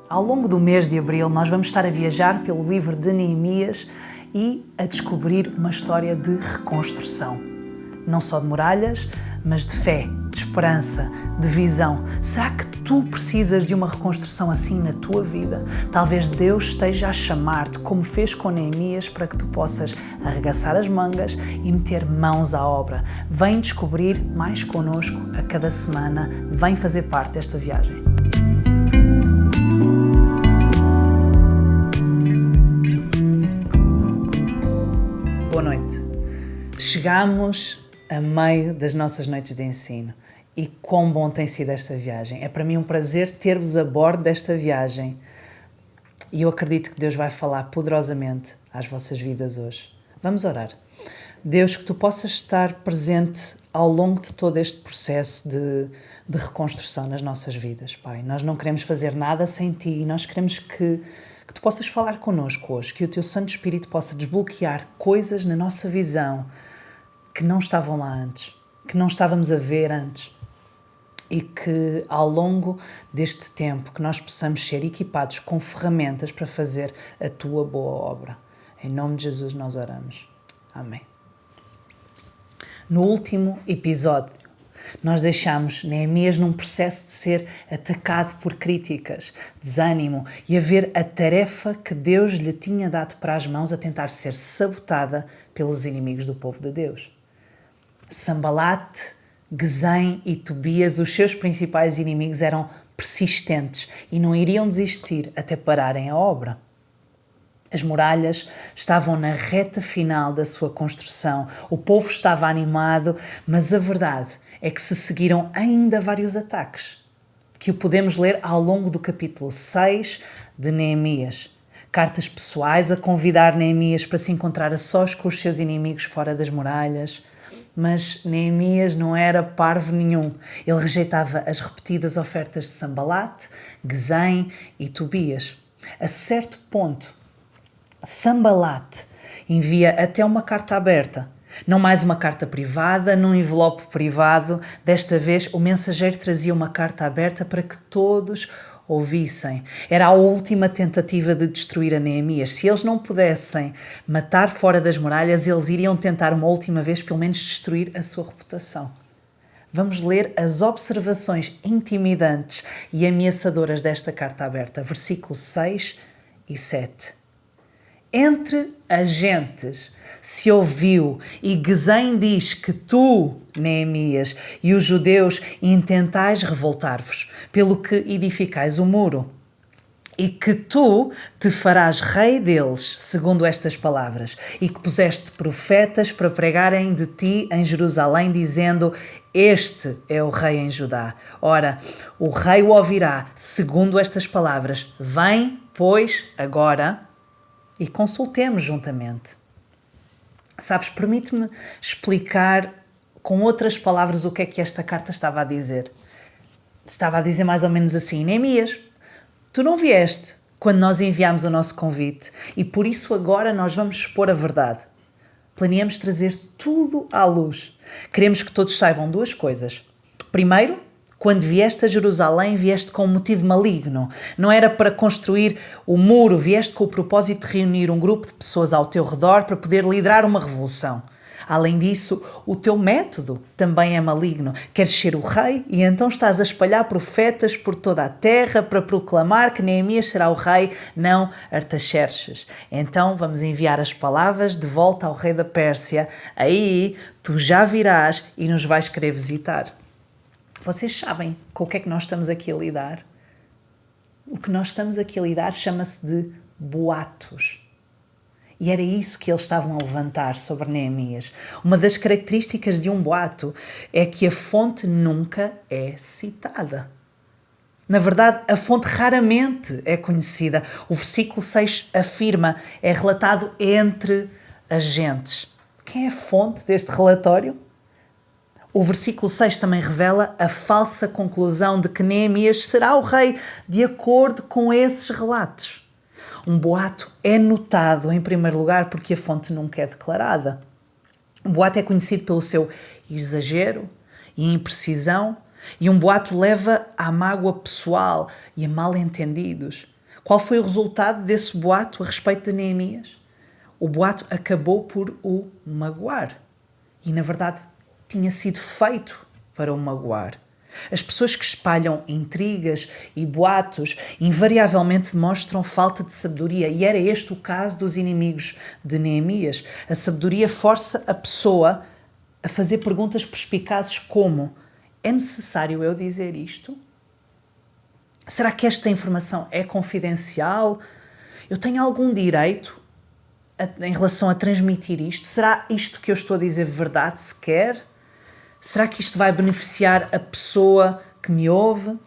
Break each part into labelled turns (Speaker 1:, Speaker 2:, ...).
Speaker 1: Ao longo do mês de abril, nós vamos estar a viajar pelo livro de Neemias e a descobrir uma história de reconstrução. Não só de muralhas, mas de fé, de esperança, de visão. Será que tu precisas de uma reconstrução assim na tua vida? Talvez Deus esteja a chamar-te, como fez com Neemias, para que tu possas arregaçar as mangas e meter mãos à obra. Vem descobrir mais connosco a cada semana. Vem fazer parte desta viagem. Boa noite. Chegamos a meio das nossas noites de ensino e quão bom tem sido esta viagem. É para mim um prazer ter-vos a bordo desta viagem e eu acredito que Deus vai falar poderosamente às vossas vidas hoje. Vamos orar. Deus, que tu possas estar presente ao longo de todo este processo de reconstrução nas nossas vidas, Pai. Nós não queremos fazer nada sem Ti e nós queremos que tu possas falar connosco hoje, que o Teu Santo Espírito possa desbloquear coisas na nossa visão que não estavam lá antes, que não estávamos a ver antes e que ao longo deste tempo que nós possamos ser equipados com ferramentas para fazer a Tua boa obra. Em nome de Jesus nós oramos. Amém. No último episódio, nós deixámos Neemias num processo de ser atacado por críticas, desânimo e a ver a tarefa que Deus lhe tinha dado para as mãos a tentar ser sabotada pelos inimigos do povo de Deus. Sanbalate, Gesem e Tobias, os seus principais inimigos, eram persistentes e não iriam desistir até pararem a obra. As muralhas estavam na reta final da sua construção, o povo estava animado, mas a verdade é que se seguiram ainda vários ataques, que o podemos ler ao longo do capítulo 6 de Neemias. Cartas pessoais a convidar Neemias para se encontrar a sós com os seus inimigos fora das muralhas. Mas Neemias não era parvo nenhum. Ele rejeitava as repetidas ofertas de Sanbalate, Gesem e Tobias. A certo ponto, Sanbalate envia até uma carta aberta. Não mais uma carta privada, num envelope privado. Desta vez, o mensageiro trazia uma carta aberta para que todos ouvissem. Era a última tentativa de destruir a Neemias. Se eles não pudessem matar fora das muralhas, eles iriam tentar uma última vez, pelo menos, destruir a sua reputação. Vamos ler as observações intimidantes e ameaçadoras desta carta aberta, versículos 6 e 7. Entre as gentes se ouviu, e Gesem diz que tu, Neemias, e os judeus intentais revoltar-vos, pelo que edificais o muro, e que tu te farás rei deles, segundo estas palavras, e que puseste profetas para pregarem de ti em Jerusalém, dizendo: este é o rei em Judá. Ora, o rei o ouvirá, segundo estas palavras. Vem, pois, agora e consultemos juntamente. Sabes, permite-me explicar com outras palavras o que é que esta carta estava a dizer. Estava a dizer mais ou menos assim: Neemias, tu não vieste quando nós enviámos o nosso convite e por isso agora nós vamos expor a verdade. Planeamos trazer tudo à luz. Queremos que todos saibam duas coisas. Primeiro, quando vieste a Jerusalém, vieste com um motivo maligno. Não era para construir o muro, vieste com o propósito de reunir um grupo de pessoas ao teu redor para poder liderar uma revolução. Além disso, o teu método também é maligno. Queres ser o rei e então estás a espalhar profetas por toda a terra para proclamar que Neemias será o rei, não Artaxerxes. Então vamos enviar as palavras de volta ao rei da Pérsia. Aí tu já virás e nos vais querer visitar. Vocês sabem com o que é que nós estamos aqui a lidar? O que nós estamos aqui a lidar chama-se de boatos. E era isso que eles estavam a levantar sobre Neemias. Uma das características de um boato é que a fonte nunca é citada. Na verdade, a fonte raramente é conhecida. O versículo 6 afirma, é relatado entre as gentes. Quem é a fonte deste relatório? O versículo 6 também revela a falsa conclusão de que Neemias será o rei de acordo com esses relatos. Um boato é notado, em primeiro lugar, porque a fonte nunca é declarada. Um boato é conhecido pelo seu exagero e imprecisão, e um boato leva à mágoa pessoal e a mal-entendidos. Qual foi o resultado desse boato a respeito de Neemias? O boato acabou por o magoar. E, na verdade, tinha sido feito para o magoar. As pessoas que espalham intrigas e boatos invariavelmente demonstram falta de sabedoria, e era este o caso dos inimigos de Neemias. A sabedoria força a pessoa a fazer perguntas perspicazes como: é necessário eu dizer isto? Será que esta informação é confidencial? Eu tenho algum direito em relação a transmitir isto? Será isto que eu estou a dizer verdade sequer? Será que isto vai beneficiar a pessoa que me ouve?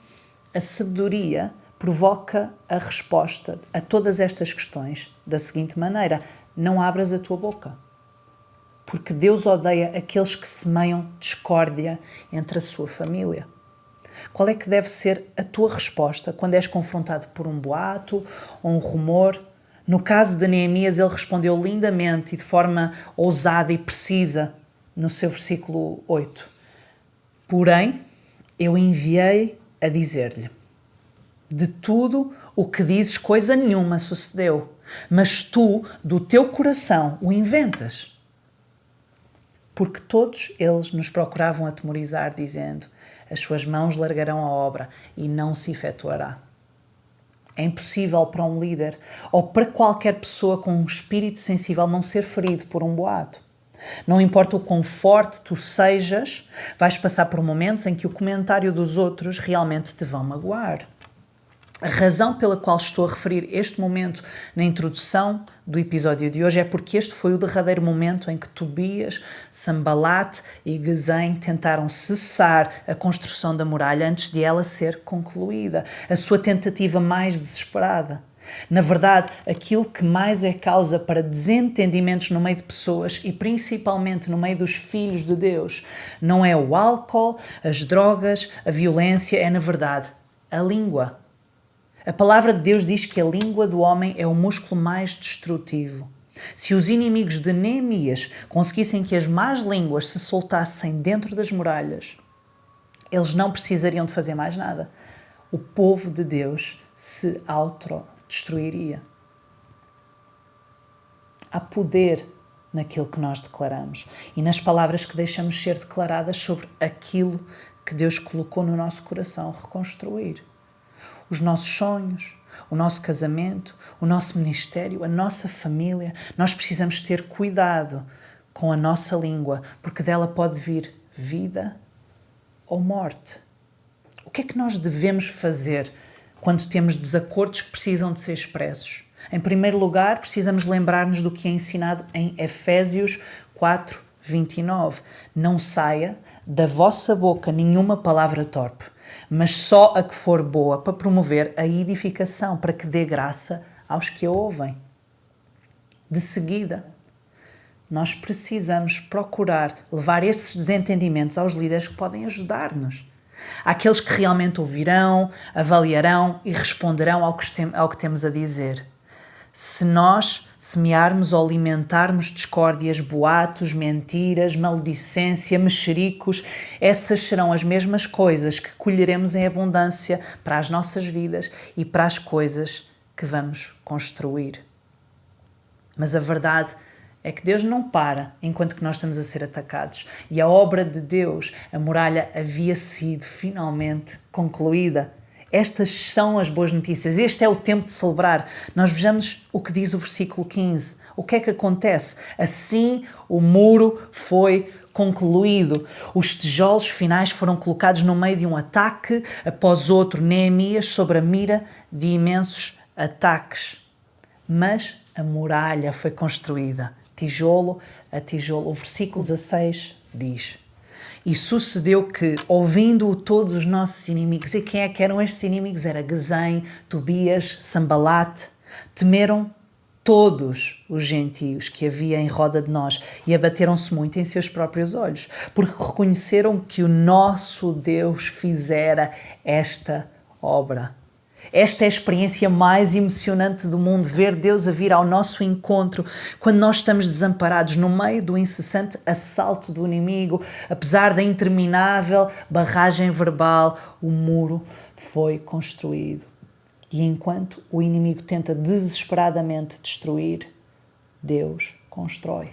Speaker 1: A sabedoria provoca a resposta a todas estas questões da seguinte maneira: não abras a tua boca. Porque Deus odeia aqueles que semeiam discórdia entre a sua família. Qual é que deve ser a tua resposta quando és confrontado por um boato ou um rumor? No caso de Neemias, ele respondeu lindamente e de forma ousada e precisa no seu versículo 8. Porém, eu enviei a dizer-lhe: de tudo o que dizes coisa nenhuma sucedeu, mas tu, do teu coração, o inventas. Porque todos eles nos procuravam atemorizar, dizendo: as suas mãos largarão a obra e não se efetuará. É impossível para um líder ou para qualquer pessoa com um espírito sensível não ser ferido por um boato. Não importa o quão forte tu sejas, vais passar por momentos em que o comentário dos outros realmente te vão magoar. A razão pela qual estou a referir este momento na introdução do episódio de hoje é porque este foi o derradeiro momento em que Tobias, Sanbalate e Gesem tentaram cessar a construção da muralha antes de ela ser concluída. A sua tentativa mais desesperada. Na verdade, aquilo que mais é causa para desentendimentos no meio de pessoas e principalmente no meio dos filhos de Deus não é o álcool, as drogas, a violência, é na verdade a língua. A palavra de Deus diz que a língua do homem é o músculo mais destrutivo. Se os inimigos de Neemias conseguissem que as más línguas se soltassem dentro das muralhas, eles não precisariam de fazer mais nada. O povo de Deus se autodestruiria. Há poder naquilo que nós declaramos e nas palavras que deixamos ser declaradas sobre aquilo que Deus colocou no nosso coração reconstruir. Os nossos sonhos, o nosso casamento, o nosso ministério, a nossa família. Nós precisamos ter cuidado com a nossa língua, porque dela pode vir vida ou morte. O que é que nós devemos fazer quando temos desacordos que precisam de ser expressos? Em primeiro lugar, precisamos lembrar-nos do que é ensinado em Efésios 4:29. Não saia da vossa boca nenhuma palavra torpe, mas só a que for boa para promover a edificação, para que dê graça aos que a ouvem. De seguida, nós precisamos procurar levar esses desentendimentos aos líderes que podem ajudar-nos. Àqueles que realmente ouvirão, avaliarão e responderão ao que temos a dizer. Se nós semearmos ou alimentarmos discórdias, boatos, mentiras, maledicência, mexericos, essas serão as mesmas coisas que colheremos em abundância para as nossas vidas e para as coisas que vamos construir. Mas a verdade é que Deus não para enquanto que nós estamos a ser atacados. E a obra de Deus, a muralha, havia sido finalmente concluída. Estas são as boas notícias. Este é o tempo de celebrar. Nós vejamos o que diz o versículo 15. O que é que acontece? Assim o muro foi concluído. Os tijolos finais foram colocados no meio de um ataque após outro. Neemias sobre a mira de imensos ataques. Mas a muralha foi construída, tijolo a tijolo. O versículo 16 diz: e sucedeu que, ouvindo-o todos os nossos inimigos, e quem é que eram estes inimigos? Era Gesem, Tobias, Sanbalate. Temeram todos os gentios que havia em roda de nós e abateram-se muito em seus próprios olhos, porque reconheceram que o nosso Deus fizera esta obra. Esta é a experiência mais emocionante do mundo, ver Deus a vir ao nosso encontro quando nós estamos desamparados no meio do incessante assalto do inimigo. Apesar da interminável barragem verbal, o muro foi construído. E enquanto o inimigo tenta desesperadamente destruir, Deus constrói.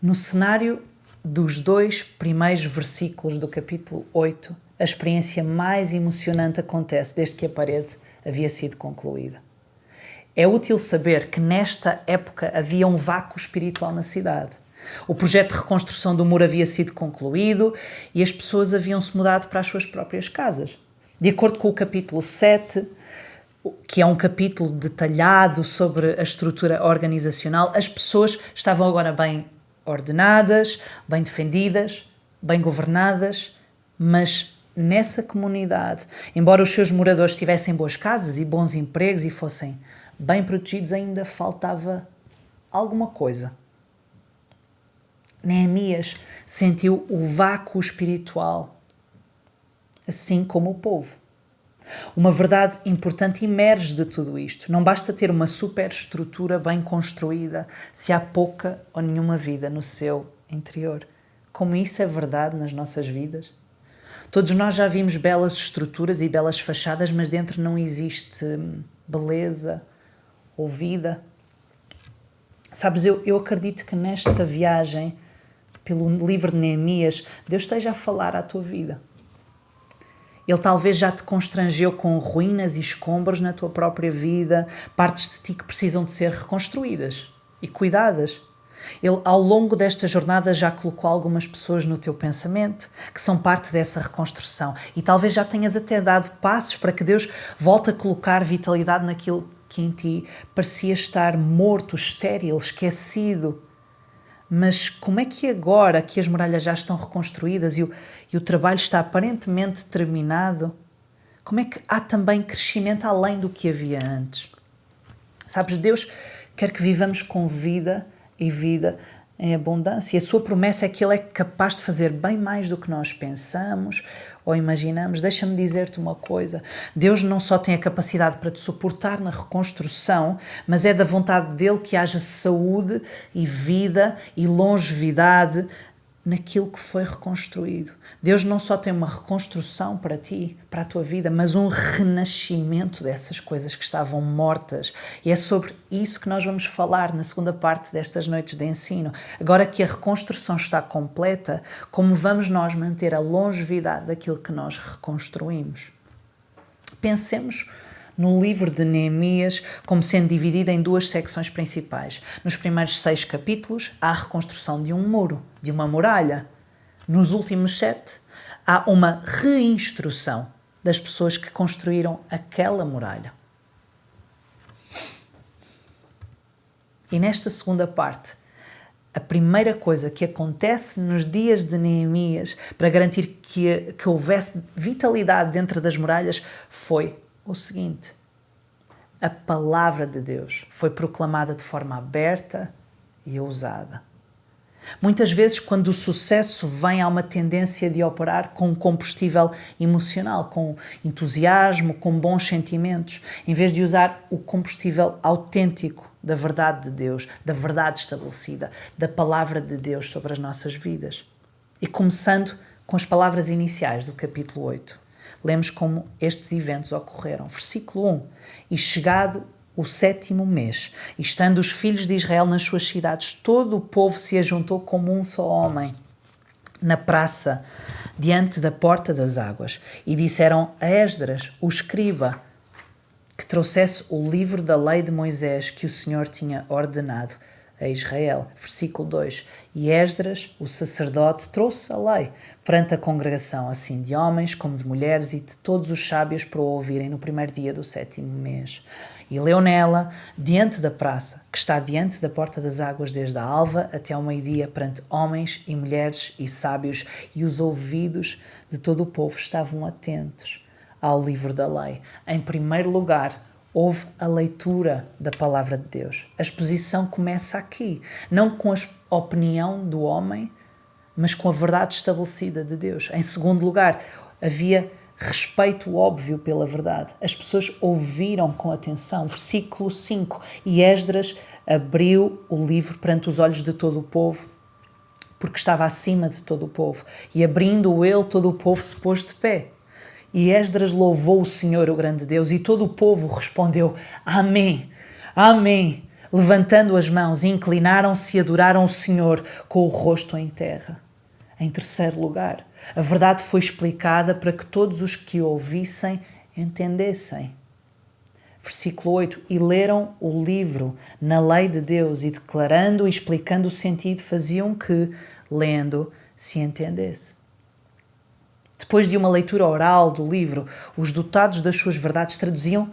Speaker 1: No cenário dos 2 primeiros versículos do capítulo 8, a experiência mais emocionante acontece desde que a parede havia sido concluída. É útil saber que nesta época havia um vácuo espiritual na cidade. O projeto de reconstrução do muro havia sido concluído e as pessoas haviam-se mudado para as suas próprias casas. De acordo com o capítulo 7, que é um capítulo detalhado sobre a estrutura organizacional, as pessoas estavam agora bem ordenadas, bem defendidas, bem governadas, mas nessa comunidade, embora os seus moradores tivessem boas casas e bons empregos e fossem bem protegidos, ainda faltava alguma coisa. Neemias sentiu o vácuo espiritual, assim como o povo. Uma verdade importante emerge de tudo isto. Não basta ter uma superestrutura bem construída se há pouca ou nenhuma vida no seu interior. Como isso é verdade nas nossas vidas. Todos nós já vimos belas estruturas e belas fachadas, mas dentro não existe beleza ou vida. Sabes, eu acredito que nesta viagem, pelo livro de Neemias, Deus esteja a falar à tua vida. Ele talvez já te constrangeu com ruínas e escombros na tua própria vida, partes de ti que precisam de ser reconstruídas e cuidadas. Ele, ao longo desta jornada, já colocou algumas pessoas no teu pensamento que são parte dessa reconstrução. E talvez já tenhas até dado passos para que Deus volte a colocar vitalidade naquilo que em ti parecia estar morto, estéril, esquecido. Mas como é que agora que as muralhas já estão reconstruídas e o trabalho está aparentemente terminado, como é que há também crescimento além do que havia antes? Sabes, Deus quer que vivamos com vida e vida em abundância. E a sua promessa é que Ele é capaz de fazer bem mais do que nós pensamos ou imaginamos. Deixa-me dizer-te uma coisa. Deus não só tem a capacidade para te suportar na reconstrução, mas é da vontade dEle que haja saúde e vida e longevidade naquilo que foi reconstruído. Deus não só tem uma reconstrução para ti, para a tua vida, mas um renascimento dessas coisas que estavam mortas. E é sobre isso que nós vamos falar na segunda parte destas noites de ensino. Agora que a reconstrução está completa, como vamos nós manter a longevidade daquilo que nós reconstruímos? Pensemos no livro de Neemias como sendo dividido em 2 secções principais. Nos primeiros 6 capítulos há a reconstrução de um muro, de uma muralha. Nos últimos 7 há uma reinstrução das pessoas que construíram aquela muralha. E nesta segunda parte, a primeira coisa que acontece nos dias de Neemias para garantir que houvesse vitalidade dentro das muralhas foi o seguinte: a palavra de Deus foi proclamada de forma aberta e ousada. Muitas vezes, quando o sucesso vem, há uma tendência de operar com combustível emocional, com entusiasmo, com bons sentimentos, em vez de usar o combustível autêntico da verdade de Deus, da verdade estabelecida, da palavra de Deus sobre as nossas vidas. E começando com as palavras iniciais do capítulo 8. Lemos como estes eventos ocorreram. Versículo 1. E chegado o 7º mês, e estando os filhos de Israel nas suas cidades, todo o povo se ajuntou como um só homem, na praça, diante da porta das águas, e disseram a Esdras, o escriba, que trouxesse o livro da lei de Moisés que o Senhor tinha ordenado a Israel. Versículo 2. E Esdras, o sacerdote, trouxe a lei perante a congregação, assim de homens como de mulheres e de todos os sábios para o ouvirem no primeiro dia do 7º mês. E leu nela, diante da praça, que está diante da porta das águas desde a alva até ao meio-dia, perante homens e mulheres e sábios, e os ouvidos de todo o povo estavam atentos ao livro da lei. Em primeiro lugar, houve a leitura da palavra de Deus. A exposição começa aqui, não com a opinião do homem, mas com a verdade estabelecida de Deus. Em segundo lugar, havia respeito óbvio pela verdade. As pessoas ouviram com atenção. Versículo 5. E Esdras abriu o livro perante os olhos de todo o povo, porque estava acima de todo o povo. E abrindo ele, todo o povo se pôs de pé. E Esdras louvou o Senhor, o grande Deus, e todo o povo respondeu: Amém, Amém. Levantando as mãos, inclinaram-se e adoraram o Senhor com o rosto em terra. Em terceiro lugar, a verdade foi explicada para que todos os que ouvissem entendessem. Versículo 8. E leram o livro na lei de Deus e declarando e explicando o sentido faziam que, lendo, se entendesse. Depois de uma leitura oral do livro, os dotados das suas verdades traduziam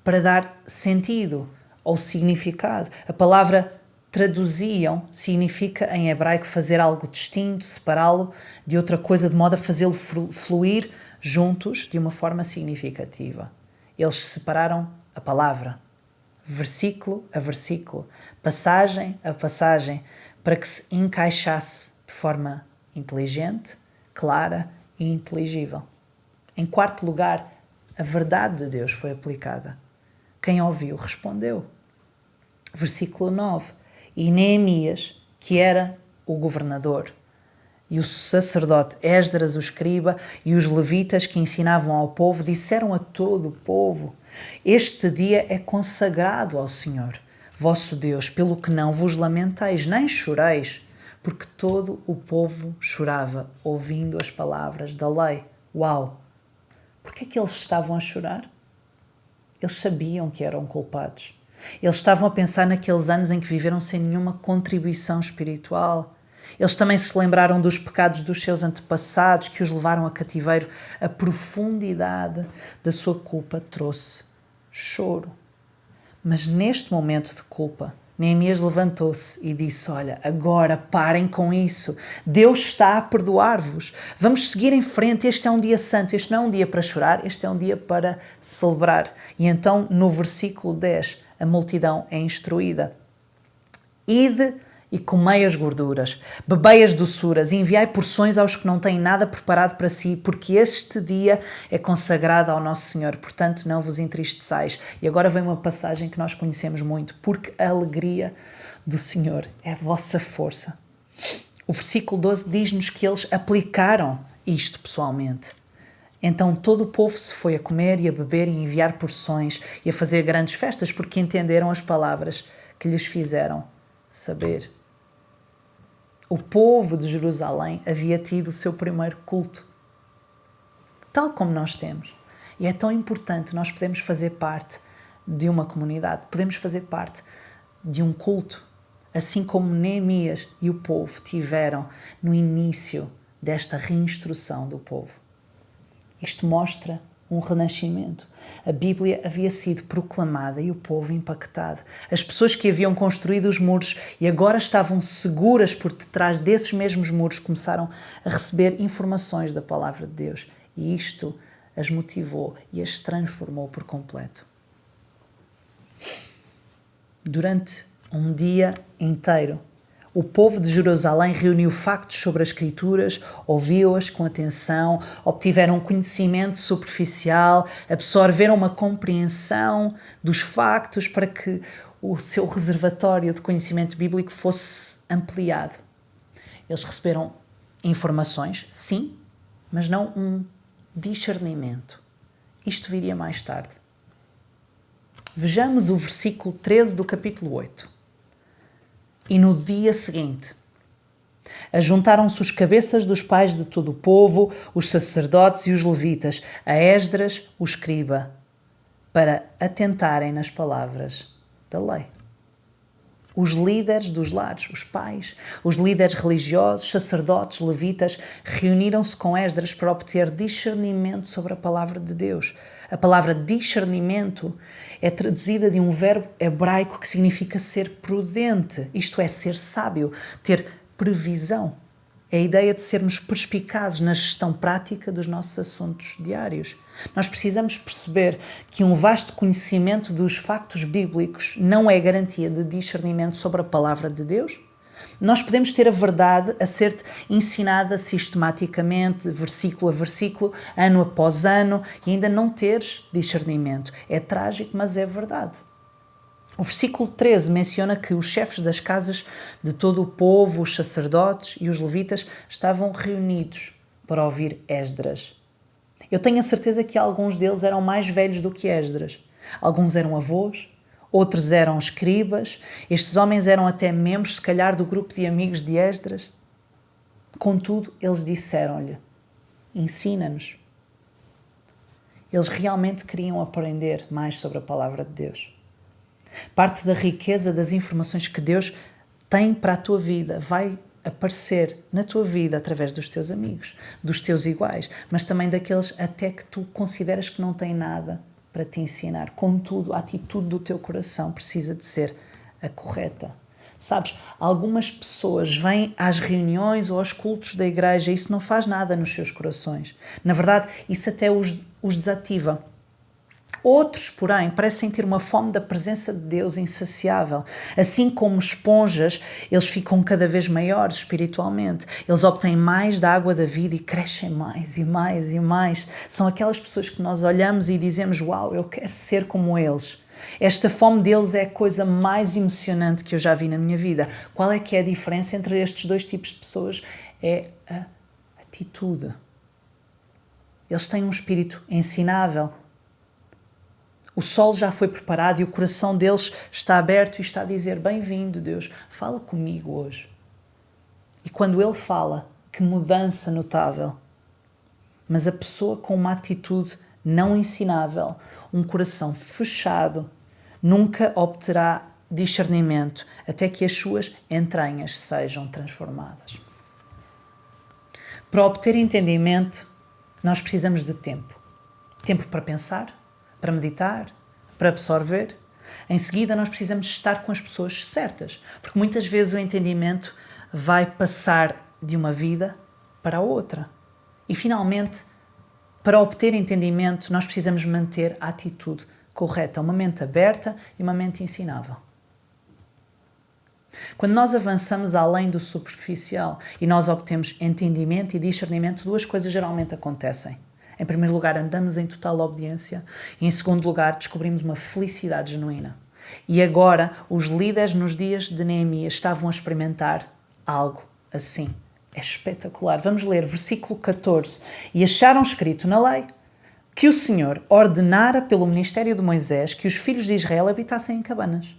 Speaker 1: para dar sentido ou significado. A palavra traduziam significa em hebraico fazer algo distinto, separá-lo de outra coisa de modo a fazê-lo fluir juntos de uma forma significativa. Eles separaram a palavra, versículo a versículo, passagem a passagem, para que se encaixasse de forma inteligente, clara e inteligível. Em quarto lugar, a verdade de Deus foi aplicada. Quem ouviu respondeu. Versículo 9. E Neemias, que era o governador, e o sacerdote Esdras, o escriba, e os levitas que ensinavam ao povo, disseram a todo o povo: Este dia é consagrado ao Senhor, vosso Deus, pelo que não vos lamenteis, nem choreis, porque todo o povo chorava, ouvindo as palavras da lei. Uau! Por que é que eles estavam a chorar? Eles sabiam que eram culpados. Eles estavam a pensar naqueles anos em que viveram sem nenhuma contribuição espiritual. Eles também se lembraram dos pecados dos seus antepassados que os levaram a cativeiro. A profundidade da sua culpa trouxe choro. Mas neste momento de culpa, Neemias levantou-se e disse: Olha, agora parem com isso. Deus está a perdoar-vos. Vamos seguir em frente. Este é um dia santo. Este não é um dia para chorar. Este é um dia para celebrar. E então, no versículo 10, a multidão é instruída. Ide e comei as gorduras, bebei as doçuras, e enviai porções aos que não têm nada preparado para si, porque este dia é consagrado ao nosso Senhor, portanto não vos entristeçais. E agora vem uma passagem que nós conhecemos muito: porque a alegria do Senhor é a vossa força. O versículo 12 diz-nos que eles aplicaram isto pessoalmente. Então todo o povo se foi a comer e a beber e a enviar porções e a fazer grandes festas, porque entenderam as palavras que lhes fizeram saber. O povo de Jerusalém havia tido o seu primeiro culto, tal como nós temos. E é tão importante nós podemos fazer parte de uma comunidade, podemos fazer parte de um culto, assim como Neemias e o povo tiveram no início desta reinstrução do povo. Isto mostra um renascimento. A Bíblia havia sido proclamada e o povo impactado. As pessoas que haviam construído os muros e agora estavam seguras por detrás desses mesmos muros começaram a receber informações da palavra de Deus. E isto as motivou e as transformou por completo. Durante um dia inteiro, o povo de Jerusalém reuniu factos sobre as Escrituras, ouviu-as com atenção, obtiveram um conhecimento superficial, absorveram uma compreensão dos factos para que o seu reservatório de conhecimento bíblico fosse ampliado. Eles receberam informações, sim, mas não um discernimento. Isto viria mais tarde. Vejamos o versículo 13 do capítulo 8. E no dia seguinte, ajuntaram-se os cabeças dos pais de todo o povo, os sacerdotes e os levitas, a Esdras, o escriba, para atentarem nas palavras da lei. Os líderes dos lares, os pais, os líderes religiosos, sacerdotes, levitas, reuniram-se com Esdras para obter discernimento sobre a palavra de Deus. A palavra discernimento é traduzida de um verbo hebraico que significa ser prudente, isto é, ser sábio, ter previsão. É a ideia de sermos perspicazes na gestão prática dos nossos assuntos diários. Nós precisamos perceber que um vasto conhecimento dos factos bíblicos não é garantia de discernimento sobre a palavra de Deus. Nós podemos ter a verdade a ser ensinada sistematicamente, versículo a versículo, ano após ano, e ainda não teres discernimento. É trágico, mas é verdade. O versículo 13 menciona que os chefes das casas de todo o povo, os sacerdotes e os levitas estavam reunidos para ouvir Esdras. Eu tenho a certeza que alguns deles eram mais velhos do que Esdras. Alguns eram avós, outros eram escribas. Estes homens eram até membros, se calhar, do grupo de amigos de Esdras. Contudo, eles disseram-lhe: ensina-nos. Eles realmente queriam aprender mais sobre a palavra de Deus. Parte da riqueza das informações que Deus tem para a tua vida vai aparecer na tua vida através dos teus amigos, dos teus iguais, mas também daqueles até que tu consideras que não têm nada para te ensinar. Contudo, a atitude do teu coração precisa de ser a correta. Sabes, algumas pessoas vêm às reuniões ou aos cultos da igreja e isso não faz nada nos seus corações. Na verdade, isso até os desativa. Outros, porém, parecem ter uma fome da presença de Deus insaciável. Assim como esponjas, eles ficam cada vez maiores espiritualmente. Eles obtêm mais da água da vida e crescem mais e mais e mais. São aquelas pessoas que nós olhamos e dizemos: uau, eu quero ser como eles. Esta fome deles é a coisa mais emocionante que eu já vi na minha vida. Qual é que é a diferença entre estes dois tipos de pessoas? É a atitude. Eles têm um espírito ensinável. O sol já foi preparado e o coração deles está aberto e está a dizer: bem-vindo, Deus, fala comigo hoje. E quando ele fala, que mudança notável. Mas a pessoa com uma atitude não ensinável, um coração fechado, nunca obterá discernimento até que as suas entranhas sejam transformadas. Para obter entendimento, nós precisamos de tempo. Tempo para pensar, para meditar, para absorver. Em seguida, nós precisamos estar com as pessoas certas, porque muitas vezes o entendimento vai passar de uma vida para a outra. E, finalmente, para obter entendimento, nós precisamos manter a atitude correta, uma mente aberta e uma mente ensinável. Quando nós avançamos além do superficial e nós obtemos entendimento e discernimento, duas coisas geralmente acontecem. Em primeiro lugar, andamos em total obediência e, em segundo lugar, descobrimos uma felicidade genuína. E agora, os líderes nos dias de Neemias estavam a experimentar algo assim. É espetacular. Vamos ler versículo 14. E acharam escrito na lei que o Senhor ordenara pelo ministério de Moisés que os filhos de Israel habitassem em cabanas,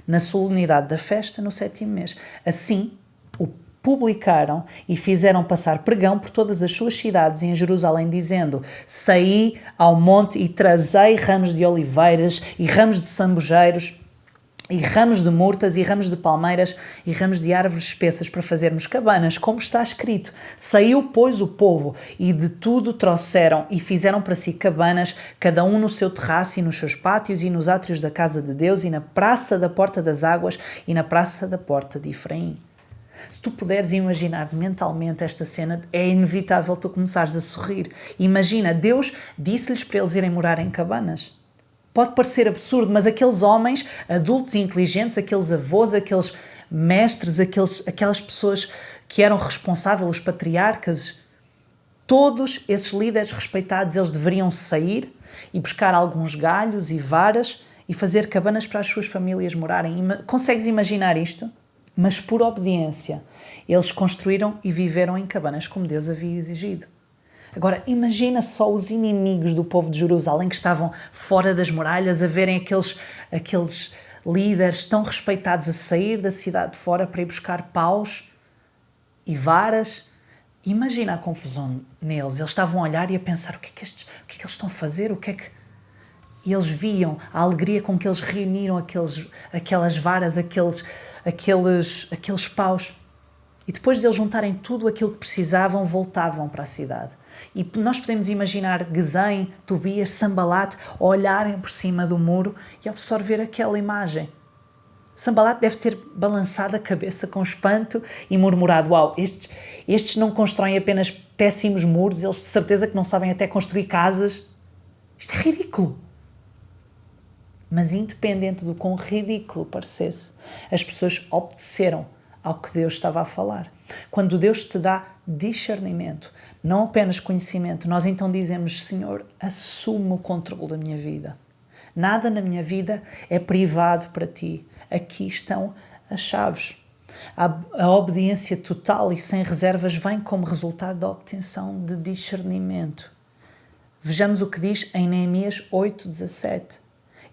Speaker 1: na solenidade da festa, no 7º mês. Assim, o publicaram e fizeram passar pregão por todas as suas cidades e em Jerusalém, dizendo: saí ao monte e trazei ramos de oliveiras e ramos de sambujeiros e ramos de murtas e ramos de palmeiras e ramos de árvores espessas para fazermos cabanas, como está escrito. Saiu, pois, o povo e de tudo trouxeram e fizeram para si cabanas, cada um no seu terraço e nos seus pátios e nos átrios da casa de Deus e na praça da porta das águas e na praça da porta de Efraim. Se tu puderes imaginar mentalmente esta cena, é inevitável tu começares a sorrir. Imagina, Deus disse-lhes para eles irem morar em cabanas. Pode parecer absurdo, mas aqueles homens adultos e inteligentes, aqueles avós, aqueles mestres, aquelas pessoas que eram responsáveis, os patriarcas, todos esses líderes respeitados, eles deveriam sair e buscar alguns galhos e varas e fazer cabanas para as suas famílias morarem. Consegues imaginar isto? Mas por obediência, eles construíram e viveram em cabanas como Deus havia exigido. Agora, imagina só os inimigos do povo de Jerusalém que estavam fora das muralhas a verem aqueles líderes tão respeitados a sair da cidade de fora para ir buscar paus e varas. Imagina a confusão neles. Eles estavam a olhar e a pensar: o que é que eles estão a fazer? E eles viam a alegria com que eles reuniram aquelas varas, aqueles paus. E depois de eles juntarem tudo aquilo que precisavam, voltavam para a cidade. E nós podemos imaginar Gesem, Tobias, Sambalate olharem por cima do muro e absorver aquela imagem. Sambalate deve ter balançado a cabeça com espanto e murmurado: uau, estes não constroem apenas péssimos muros, eles de certeza que não sabem até construir casas. Isto é ridículo. Mas independente do quão ridículo parecesse, as pessoas obedeceram ao que Deus estava a falar. Quando Deus te dá discernimento, não apenas conhecimento, nós então dizemos: Senhor, assume o controle da minha vida. Nada na minha vida é privado para ti. Aqui estão as chaves. A obediência total e sem reservas vem como resultado da obtenção de discernimento. Vejamos o que diz em Neemias 8:17.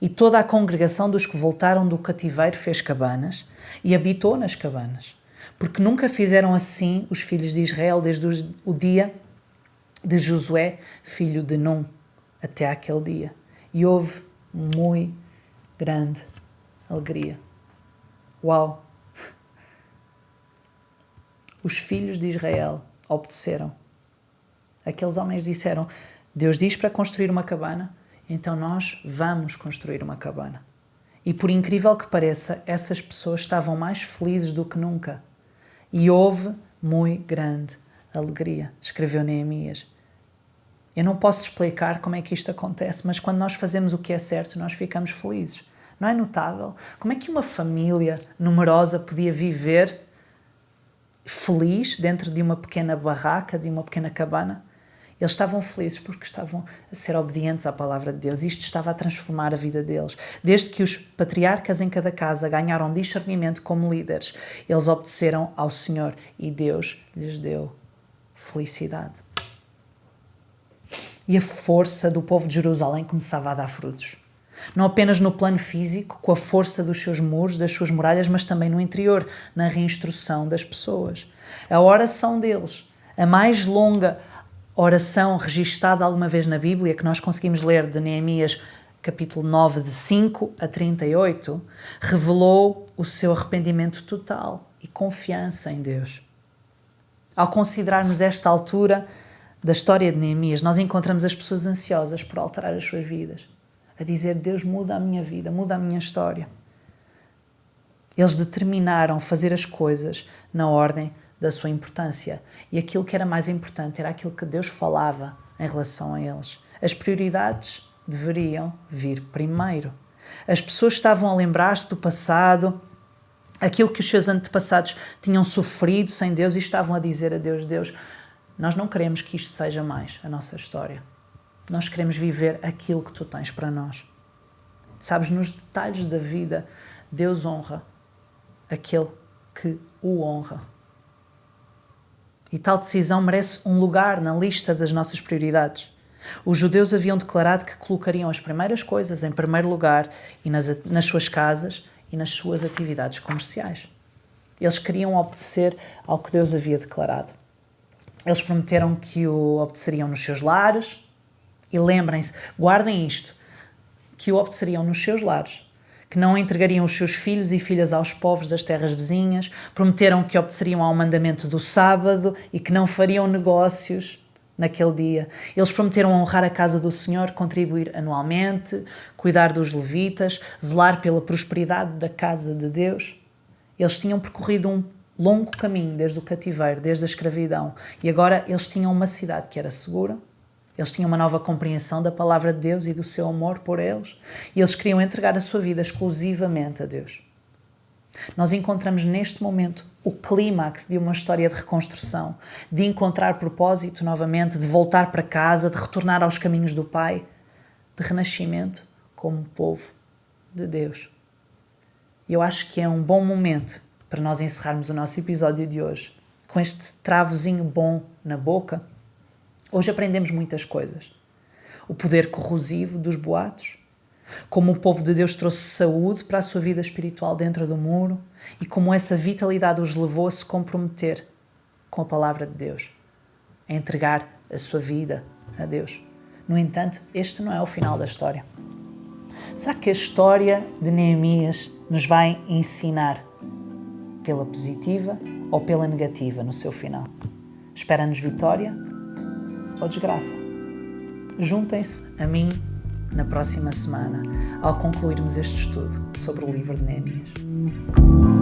Speaker 1: E toda a congregação dos que voltaram do cativeiro fez cabanas e habitou nas cabanas, porque nunca fizeram assim os filhos de Israel desde o dia de Josué, filho de Num, até aquele dia. E houve muito grande alegria. Uau! Os filhos de Israel obedeceram. Aqueles homens disseram: Deus diz para construir uma cabana, então nós vamos construir uma cabana. E por incrível que pareça, essas pessoas estavam mais felizes do que nunca. E houve muito grande alegria, escreveu Neemias. Eu não posso explicar como é que isto acontece, mas quando nós fazemos o que é certo, nós ficamos felizes. Não é notável? Como é que uma família numerosa podia viver feliz dentro de uma pequena barraca, de uma pequena cabana? Eles estavam felizes porque estavam a ser obedientes à palavra de Deus. Isto estava a transformar a vida deles. Desde que os patriarcas em cada casa ganharam discernimento como líderes, eles obedeceram ao Senhor e Deus lhes deu felicidade. E a força do povo de Jerusalém começava a dar frutos. Não apenas no plano físico, com a força dos seus muros, das suas muralhas, mas também no interior, na reinstrução das pessoas. A oração deles, a mais longa oração registada alguma vez na Bíblia, que nós conseguimos ler de Neemias capítulo 9, de 5 a 38, revelou o seu arrependimento total e confiança em Deus. Ao considerarmos esta altura da história de Neemias, nós encontramos as pessoas ansiosas por alterar as suas vidas, a dizer: Deus, muda a minha vida, muda a minha história. Eles determinaram fazer as coisas na ordem da sua importância. E aquilo que era mais importante era aquilo que Deus falava em relação a eles. As prioridades deveriam vir primeiro. As pessoas estavam a lembrar-se do passado, aquilo que os seus antepassados tinham sofrido sem Deus, e estavam a dizer a Deus: Deus, nós não queremos que isto seja mais a nossa história. Nós queremos viver aquilo que Tu tens para nós. Sabes, nos detalhes da vida, Deus honra aquele que o honra. E tal decisão merece um lugar na lista das nossas prioridades. Os judeus haviam declarado que colocariam as primeiras coisas em primeiro lugar e nas suas casas e nas suas atividades comerciais. Eles queriam obedecer ao que Deus havia declarado. Eles prometeram que o obedeceriam nos seus lares. E lembrem-se, guardem isto, que o obedeceriam nos seus lares, que não entregariam os seus filhos e filhas aos povos das terras vizinhas, prometeram que obedeceriam ao mandamento do sábado e que não fariam negócios naquele dia. Eles prometeram honrar a casa do Senhor, contribuir anualmente, cuidar dos levitas, zelar pela prosperidade da casa de Deus. Eles tinham percorrido um longo caminho desde o cativeiro, desde a escravidão, e agora eles tinham uma cidade que era segura. Eles tinham uma nova compreensão da palavra de Deus e do seu amor por eles. E eles queriam entregar a sua vida exclusivamente a Deus. Nós encontramos neste momento o clímax de uma história de reconstrução, de encontrar propósito novamente, de voltar para casa, de retornar aos caminhos do Pai, de renascimento como povo de Deus. E eu acho que é um bom momento para nós encerrarmos o nosso episódio de hoje com este travozinho bom na boca. Hoje aprendemos muitas coisas. O poder corrosivo dos boatos, como o povo de Deus trouxe saúde para a sua vida espiritual dentro do muro e como essa vitalidade os levou a se comprometer com a palavra de Deus, a entregar a sua vida a Deus. No entanto, este não é o final da história. Será que a história de Neemias nos vai ensinar pela positiva ou pela negativa no seu final? Espera-nos vitória ou desgraça? Juntem-se a mim na próxima semana, ao concluirmos este estudo sobre o livro de Neemias.